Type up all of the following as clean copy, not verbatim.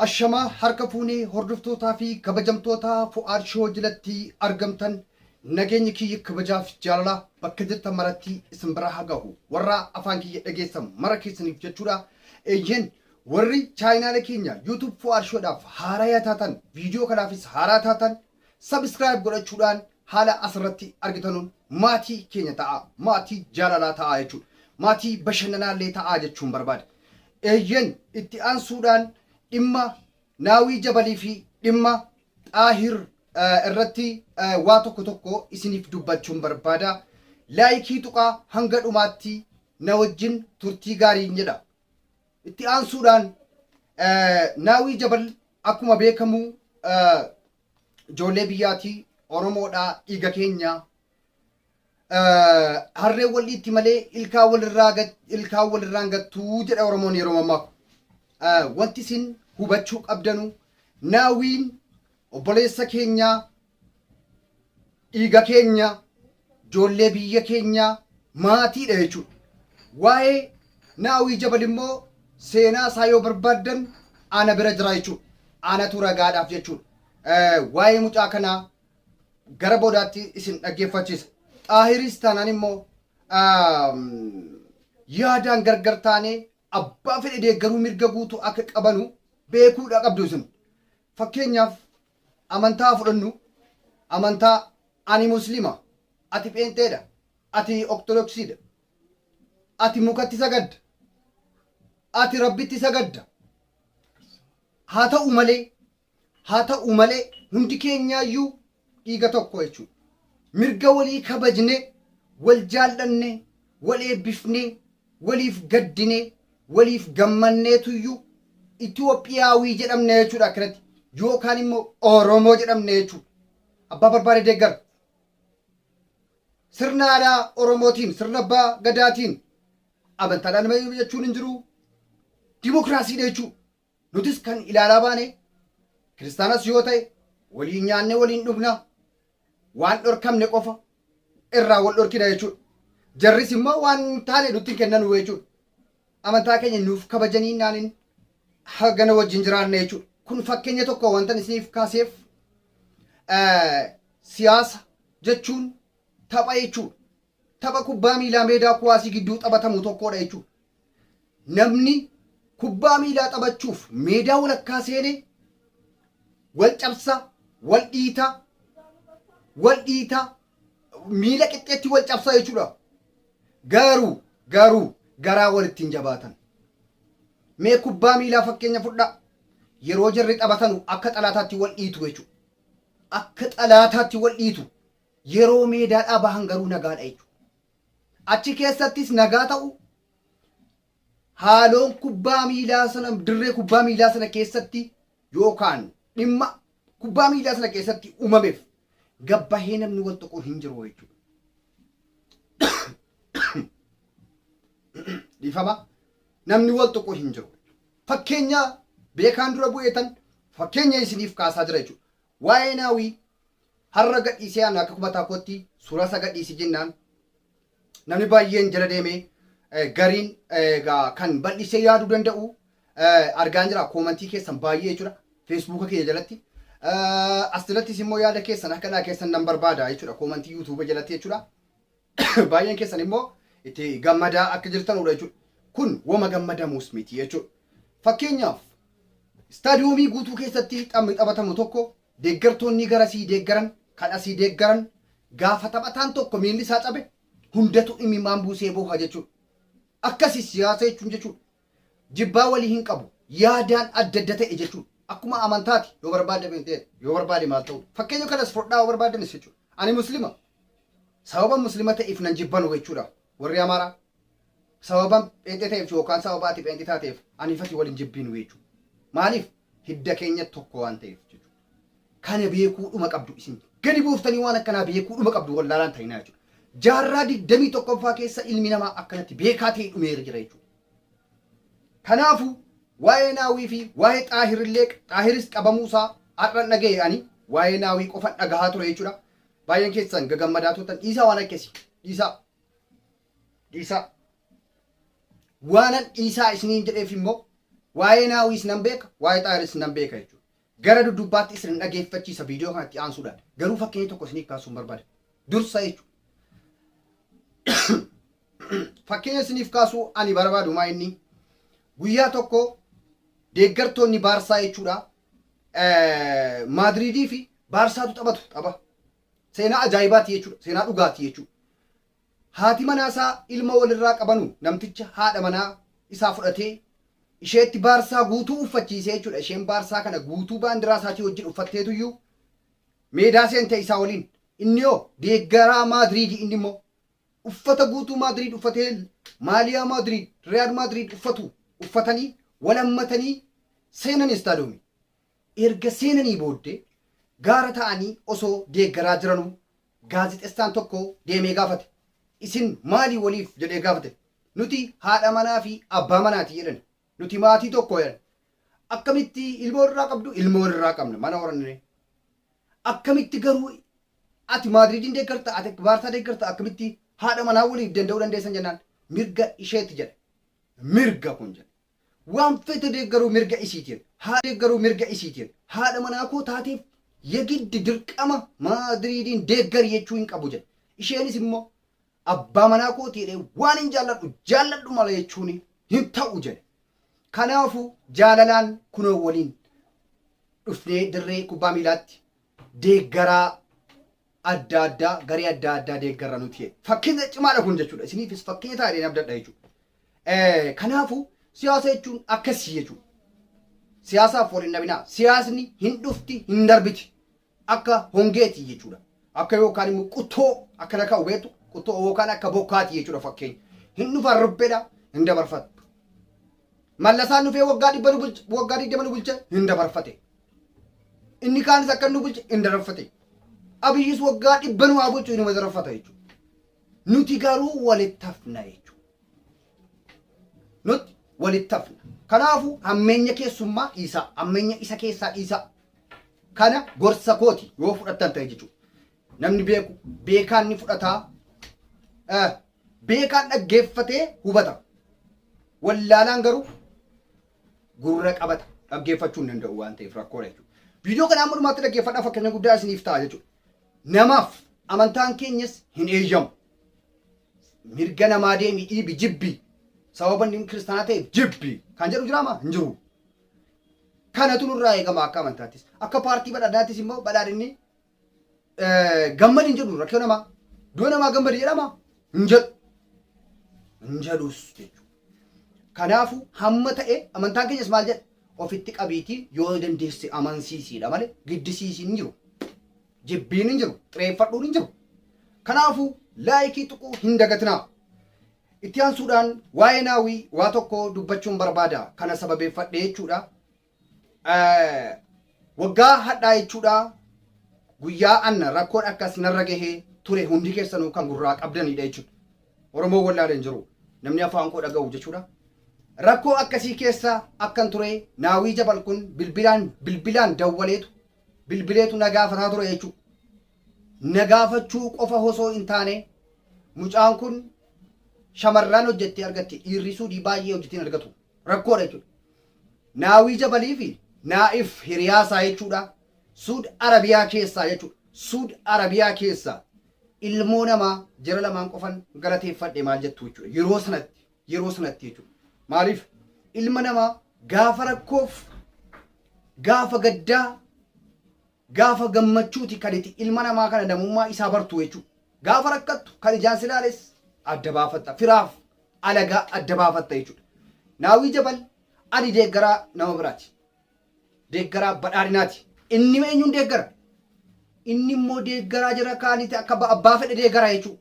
Ashama harka fuunee hordoftootaa fi kabajamtoota Fuad Show jalatti argamtan nageenyi kiyya kabajaaf jaalala bakka jirtan maratti isin bira haa gahu warra afaan kiyya dhageessan mara keessaniif jechuudha. Eeyyen warri chaayinaala keenya YouTube Fuad Showdhaaf haaraa taatan viidiyoo kanaafis haaraa taatan subscribe godhachuudhaan haala asirratti argitanuun maatii keenya ta'a, maatii jaalalaa ta'a jechuudha. Maatii bashannanaallee ta'a jechuun barbaada. Eeyyen itti aansuudhaan dhimma naawii jabalii fi dhimma xaahir irratti waa tokko isiniif dubbachuun barbaada. Laayikii tuqaa hanga dhumaatti na wajjin turtii gaarii jedha. Itti aansuudhaan naawii jabal akkuma beekamu ijoollee biyyaatii Oromoodhaa dhiiga keenya harree walitti malee ilkaan walirraan gattuu jedha Oromoon yeroo mammaku. Wanti isin hubachuu qabdanu naawiin obboleessa keenya dhiiga keenya ijoollee biyya keenya maatiidha jechuudha. Waa'ee naawii jabal immoo seenaa isaa yoo barbaaddan ana bira jira jechuudha. Anatu ragaadhaaf jechuudha. Waa'ee mucaa kanaa gara boodaatti isin dhaggeeffachiisa. Xaahiris taanaan immoo yaadaan gargar taanee abbaa fedhe deeggaruu mirga guutuu akka qabanu beekuudha qabdu isin. Fakkeenyaaf amantaa fudhannu amantaa ani muslima, ati pheenxeedha, ati ortodoksiidha, ati mukatti sagadda, ati rabbitti sagadda. Haa ta'u malee hundi keenyaayyuu dhiiga tokko jechuudha. Mirga walii kabajne, wal jaallanne, wal eebbifne, waliif gaddine, waliif gammanneetuyyuu Itoophiyaawii jedhamne jechuudha akkanatti yookaan immoo Oromoo jedhamne jechuudha. Abbaa barbaade deeggar. Sirna aadaa Oromootiin, sirna abbaa gadaatiin amantaadhaan nama jechuun hin jiru. Dimookiraasiidha jechuudha. Nutis kan ilaalaa baane kiristaanas yoo ta'e waliin nyaanne waliin dhugna. Waan dhorkamne qofa irraa wal dhorkina jechuudha. Jarris immoo waan taane nutti kennan jechuudha. Amantaa keenya nuuf kabajanii naanin hagana wajjin jiraanne jechuudha. Kun fakkeenya tokko wantan isiniif kaaseef siyaasa jechuun tapha jechuudha. Tapha kubbaa miilaa meedaa kuwaasii gidduu taphatamu tokkodha jechuudha. Namni kubbaa miilaa taphachuuf meedaa walakkaa seenee wal cabsa, wal dhiita, miila qixxeetti wal cabsa jechuudha. Garuu garaa walittiin jabaatan. Mee kubbaa miilaa fakkeenya fudhaa. Yeroo jarri taphatanu akka xalaataatti wal dhiitu jechuudha. Akka xalaataatti wal dhiitu. Yeroo meedaadhaa bahan garuu nagaadha jechuudha. Achi keessattis nagaa ta'u haaloon kubbaa miilaa sana dirree kubbaa miilaa sana keessatti yookaan dhimma kubbaa miilaa sana keessatti uumameef gabbahee namni wal tuqu hin jiru jechuudha. Dhiifama namni wal tuqu hin jiru. Fakkeenya beekaan dura bu'eetan fakkeenya isiniif kaasaa jira jechuudha. Waa'ee naawii har'a gadhiisee ana akka kubataa kootti suuraa isa gadhiisi jennaan namni baay'een jala deemee gariin kan bal'isee yaaduu danda'u argaan jira. Koomentii keessan baay'ee jechuudha. Feesbuuka keenya jalatti. Asirrattis immoo yaada keessan akka naa keessan nan barbaada jechuudha. Koomentii yuutuuba jalatti jechuudha. Baay'een keessan immoo itti gammadaa akka jirtanudha jechuudha. Kun wama gammadamuus miti jechuudha. Fakkeenyaaf istaadiyoomii guutuu keessatti taphatamu tokko deeggartoonni garasii deeggaran kan asii deeggaran gaafa taphataan tokko miilli isaa cabe hundatu imimmaan buusee booha jechuudha. Akkasii siyaasa jechuudha. Jibbaa walii hin qabu. Yaadaan adda adda ta'e jechuudha. Akkuma amantaati yoo barbaade beekte yoo barbaade maal ta'u. Fakkeenya kanas fudhaa yoo barbaadanis jechuudha. Ani muslima. Sababa muslima ta'eef nan jibbanu jechuudha. Warri Amaaraa sababa pheenxee ta'eef yookaan sababa ati pheenxee taateef anifati waliin jibbinu jechuudha. Maaliif hidda keenya tokko waan ta'eef jechuudha. Kana beekuudhuma qabdu isin. Gadi buuftanii waan akkanaa beekuudhuma qabdu wallaalaan ta'inaa jechuudha. Jaarraa 21ffaa keessa ilmi namaa akkanatti beekaa ta'e dhumeera jira jechuudha. Kanaafuu waa'ee naawii fi waa'ee xaahirillee xaahiris qabamuusaa har'a dhaga'e ani waa'ee naawii qofa dhagahaa ture jechuudha. baay'een keessan gagammadaa tutan dhiisaa waan akkasii dhiisaa waanan dhiisaa isiniin jedheef immoo waa'ee naawwiis nan beeka waa'ee xaayiris nan beeka jechuudha. Gara dudubbaatti isin dhageeffachiisa viidiyoo kanatti aansuudhaan garuu fakkeenya tokko isiniif kaasuun barbaada dursa jechuudha. Fakkeenya isiniif kaasuu ani barbaadu maa inni guyyaa tokko deeggartoonni Baarsaa jechuudha Maadriidii fi Baarsaatu tapha seenaa ajaa'ibaati jechuudha seenaa dhugaati jechuudha. Haati manaasaa ilma walirraa qabanu namticha haadha manaa isaa fudhatee isheetti Baarsaa guutuu uffachiisee jechuudha. Isheen Baarsaa kana guutuu baandiraa isaatii wajjin uffatteetuyyuu meedaa seente isaa waliin inni yoo deeggaraa Maadriidii inni immoo uffata guutuu Maadriid uffatee maaliyaa Maadriid Riyaal Maadriid uffatanii walammatanii seenan istaadiyoomii. Erga seenanii booddee gaara ta'anii osoo deeggaraa jiranuu gaazexeessaan tokko deemee gaafate. Isin maalii waliif jedhee gaafate. Nuti haadha manaa fi abbaa manaati jedhan. Nuti maatii tokko jedhan. Akkamitti ilmoo irraa qabdu? Ilmoo irraa qabna mana horanne. Akkamitti garuu ati Maadriidin deeggarta ati Baarsaa deeggarta akkamitti haadha manaa waliif danda'uu dandeessan jennaan mirga isheeti jedhe. Mirga kun jedhe. Waan fete deeggaruu mirga isiitiin. Haadha deeggaruu mirga isiitiin. Haadha manaa koo taateef yegiddi dirqama Maadriidin deeggar jechuu hin qabu jedhe. Isheenis immoo abbaa manaa kooti jedhee waan hin jaalladhu mala jechuun hin ta'u jedhe. Kanaafuu jaalalaan kunoo waliin dhufnee dirree kubbaa miilaatti deeggaraa adda addaa garee adda addaa deeggarra nuti fakkeenya cimaadha kun jechuudha. Isiniifis fakkeenya taa'ee abdadha jechuudha. Kanaafuu siyaasa jechuun akkasii jechuudha. Siyaasaaf waliin dhabinaa siyaasni hin dhufti hin darbiti akka hongeeti jechuudha. Akka yookaan immoo quttoo akkana ka'u beektu quttoo yookaan akka bokkaati jechuudha fakkeenya. Hin dhufan rubbeedha hin dabarfatu. Mallasaan dhufee waggaa 20 nu bulche hin dabarfate. Inni kaanis akka nu bulche hin dabarfate. Abiyyis waggaa 100 nu haa bulchu inni dabarfata jechuudha. Nuti garuu walitti hafna jechuudha. Nuti walitti hafna. Kanaafuu hammeenya keessummaa dhiisaa hammeenya isa keessaa dhiisaa. Kana gorsa kooti yoo fudhattan ta'e jechuudha. Namni beeku beekaan ni fudhataa. Beekaan dhaggeeffatee hubata. Wallaalaan garuu gurra qabata dhaggeeffachuu hin danda'u waan ta'eef rakkoodha jechuudha. Viidiyoo kana amma dhumaatti dhaggeeffadhaa fakkeenya guddaa isiniif ta'a jechuudha. Namaaf amantaan keenyas hin eeyyamu. Mirga namaa deemii dhiibi jibbi sababa inni kiristaanaa ta'eef jibbi kan jedhu jiraama hin jiru. Kanatu nurraa eegama akka amantaattis akka paartii badhaadhaattis immoo badhaadhinni gammadi hin jedhu rakkoo namaa du'a namaa gammadi jedhama hin jedhus jechuudha. Kanaafuu hamma ta'e amantaan keenyas maal jedha ofitti qabiitii yoo dandeesse amansiisiidha malee giddisiisiin hin jiru. Jibbiin hin jiru. Xireeffadhuun hin jiru. Kanaafuu laayikii tuquu hin dagatinaa. Itti aansuudhaan waa'ee naawwii waa tokko dubbachuun barbaada. Kana sababeeffadhe jechuudha. Waggaa hadhaa jechuudha. Guyyaa anna rakkoon akkas narra gahee ture hundi keessanuu kan gurraa qabdanidha jechuudha. Oromoo wallaalee hin jiru. Namni afaan koo dhaga'u jechuudha. Rakkoo akkasii keessa akkan ture naawwii jabal kun bilbilaan bilbileetu nagaafataa ture jechuudha. Nagaafachuu qofa osoo hin taane mucaan kun shamarran hojjettee argatte dhiirrisuu baay'ee hojjettee argatu rakkoodha jechuudha. Naawwii jabalii fi naa'if hiriyaasaa jechuudha. Suud Arabiyaa keessaa jechuudha. Suud Arabiyaa keessaa ilmoo namaa jara lamaan qofan galateeffadhe maal jettu jechuudha. Yeroo sanatti jechuudha. Maaliif ilma namaa gaafa rakkoof gaafa gaddaa gaafa gammachuuti kan itti ilma namaa kana namummaa isaa bartu jechuudha. Gaafa rakkattu kan ijaan silaales adda baafatta firaaf alagaa adda baafatta jechuudha. Naawwii jabal ani deeggaraa nama biraati. Deeggaraa badhaadhinaati. Inni eenyuun deeggara? Inni immoo deeggaraa jira kaanitti akka abbaa fedhe deeggara jechuudha.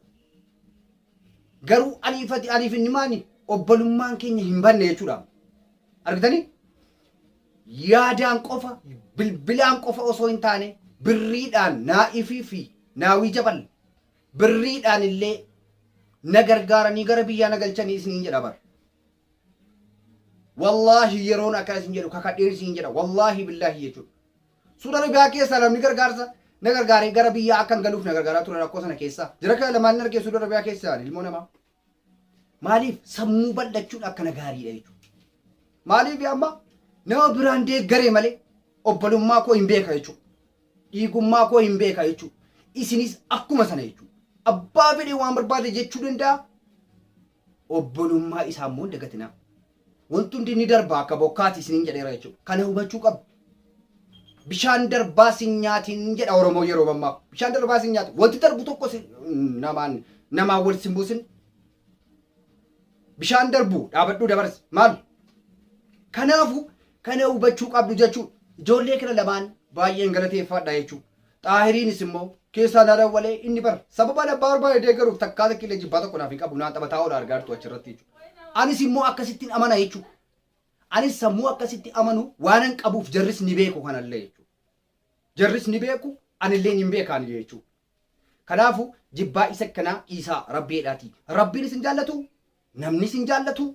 Garuu aniif inni maani obbolummaan keenya hin banne jechuudha. Argitanii? Yaadaan qofa bilbilaan qofa osoo hin taane birriidhaan naa'ifii fi naawwii jabal birriidhaan illee na gargaaranii gara biyyaa na galchanii isiniin jedha bar. Wallaahi yeroon akkana isin jedhu kakadheen isin jedha. Wallaahi billaahi jechuudha. Suud Arabiyaa keessa namni gargaarsa nagar gaarii gara biyya akan galuuf nagar gaaraa ture rakkoo sana keessa jira kana lamaan argeessu dura biyya keessa ilmoo namaa maaliif sammuu bal'achuun akkana gaariidha jechuudha maaliif amma nama biraan deeggaree malee obbolummaa koo hin beeka jechuudha dhiigummaa koo hin beeka jechuudha isinis akkuma sana jechuudha abbaa fedhee waan barbaade jechuu danda'a obbolummaa isaa immoo dagatina wanti hundi ni darba akka bokkaati isiniin jedheera jechuudha kana hubachuu qabdu bishaan darbaa sin nyaatiin jedha Oromoo yeroo ammaa bishaan darbaa sin nyaatu wanti darbu tokko namaa wal sin buusin bishaan darbu dhaabadhuu dabarsi maal kanaafu kana hubachuu qabdu jechuudha ijoollee kana lamaan baay'een galateeffadha jechuudha xaahiriinis immoo keessaa daawwalee inni bar sababa dabbaa barbaade deeggaruuf takkaata killee jibbaa tokko naaf hin qabu naan taphataa oolaa argaartu achirratti jechuudha anis immoo akkasittiin amana jechuudha anis sammuu akkasitti amanu waanan qabuuf jarris ni beeku kanallee jechuudha jarris ni beeku anillee ni beekaan jechuudha kanaafu jibbaa isa kana isaa rabbiidhaati rabbiin isin jaallatu namni isin jaallatu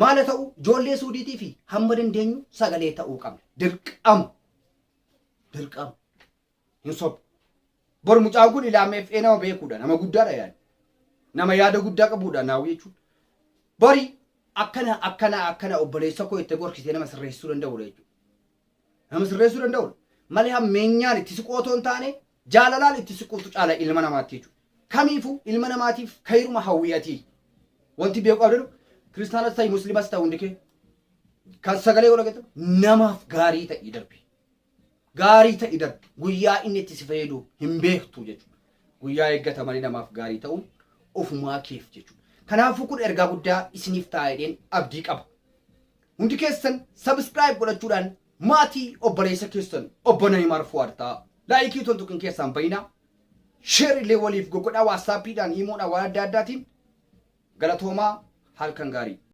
maal ta'u ijoollee suudiitii fi hamma dandeenyu sagalee ta'uu qabna dirqama hin sobu bor mucaan kun ilaameef nama beekuudha nama guddaadha yaada nama yaada guddaa qabuudha naawu jechuudha bori akkana obboleessa koo itti gorkisee nama sirreessuu danda'udha jechuudha nama sirreessuu danda'udha malee hammeenyaan itti siqootoo hin taane jaalalaan itti siquutu caala ilma namaatti jechuudha kamiifuu ilma namaatiif kayruma hawwiyatii wanti beeku abdadu kiristaanas ta'e musliimas ta'u hundi kee kan sagalee godhatu namaaf gaarii ta'ii darbi guyyaa inni itti si fayyadu hin beektu jechuudha guyyaa eeggata malee namaaf gaarii ta'uun ofumaa keef jechuudha kanaafuu kun ergaa guddaa isiniif taa'edheen abdii qaba hundi keessan subscribe godhachuudhaan maatii obboleessa keessan obbo Nayemar Fuad ta'a laayikii tontuqin keessaan bayinaa sheer illee waliif godhaa waasaappiidhaan himuudhaan waan adda addaatiin galatoomaa halkan gaarii